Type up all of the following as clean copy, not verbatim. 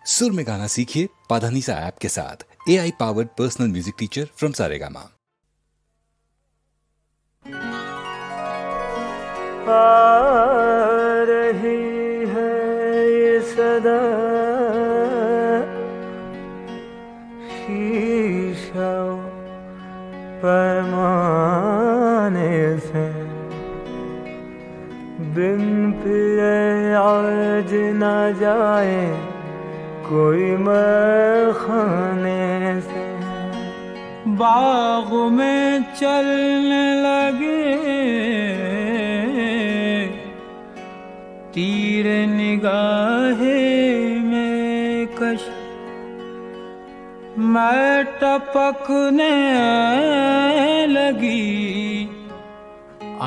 सुर में गाना सीखिए पाधानीसा ऐप के साथ। AI powered personal music teacher from Saregama. आ रही है ये सदा शीशा पैमाने से, बिन पिए आज न जाए कोई मैखाने से। बाग में चलने लगे तीर निगाहे में कश, मैं टपकने लगी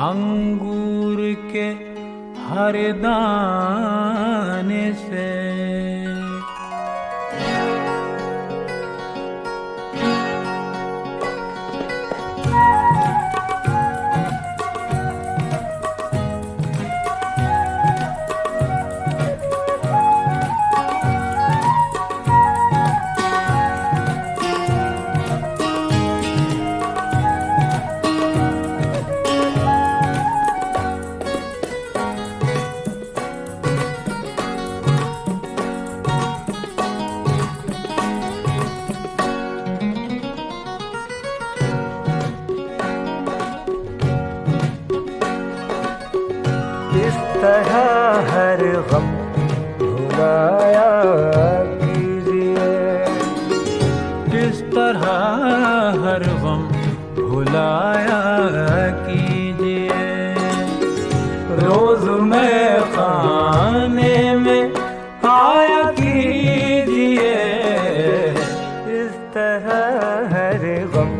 अंगूर के हर दाने से। इस तरह हर गम भुलाया कीजिए, किस तरह हर गम भुलाया कीजिए। रोज में खाने में आया कीजिए। इस तरह हर गम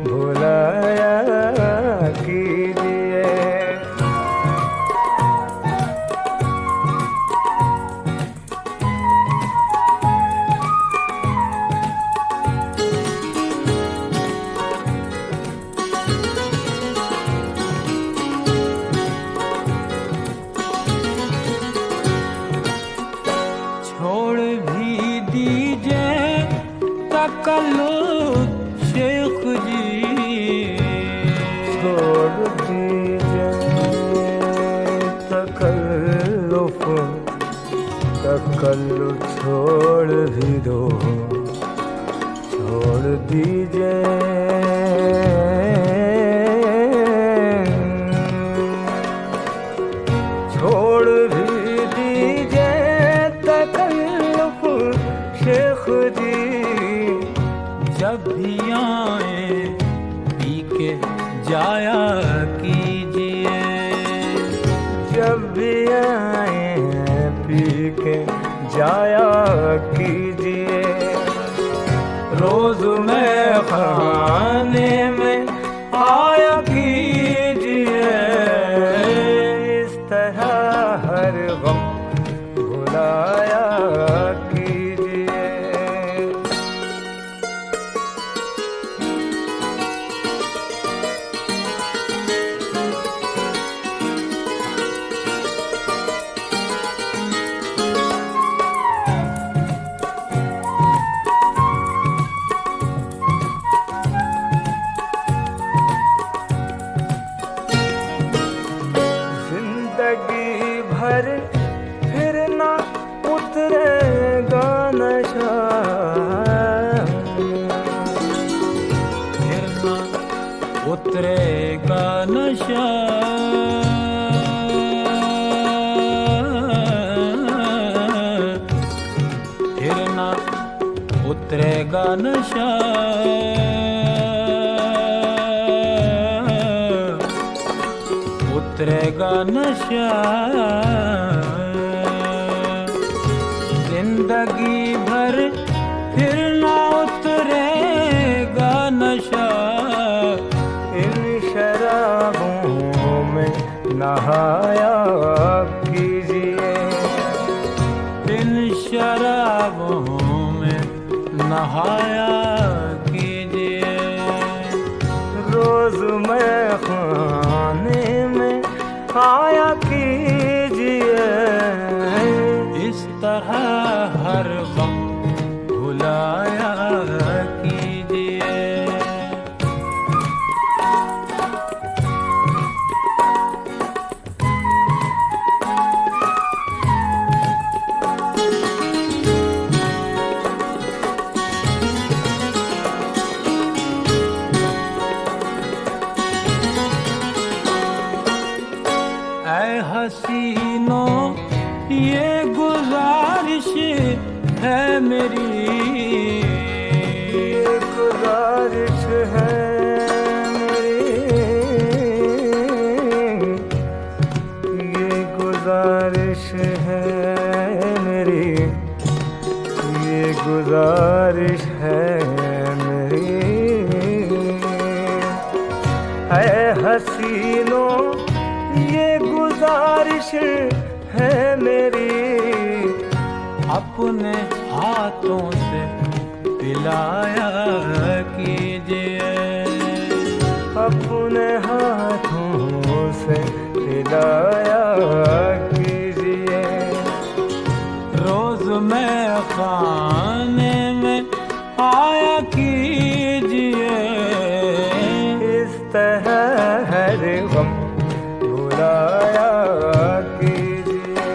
भुलाया कीजिए। छोड़ भी दीजिए तकल्लुफ शेख जी, छोड़ दीजिए तकल्लुफ, तकल्लुफ छोड़ भी दो, छोड़ दीजिए। छोड़ भी दीजिए तकल्लुफ शेख जी। जब भी आए पी के जाया कीजिए। जब भी आए पी के जाया कीजिए। रोज में खाने में आया कीजिए। इस तरह हर गम भुलाया कीजिए। जिंदगी भर फिर ना उतरेगा नशा, फिर ना उतरेगा नशा। फिर ना उतरेगा नशा। उतरेगा नशा। जिंदगी भर फिर ना उतरेगा नशा। इन शराबों में नहाया कीजिए। इन शराबों में नहाया कीजिए। रोज में खाने में आया कीजिए। इस तरह हर गम है मेरी, ये गुजारिश है मेरी, ये गुजारिश है मेरी, ये गुजारिश है मेरी। है हसीनों ये गुजारिश है मेरी, अपने हाथों से पिलाया कीजिए, अपने हाथों से पिलाया कीजिए। रोज मैं खाने में आया कीजिए, इस तरह हर गम भुलाया कीजिए।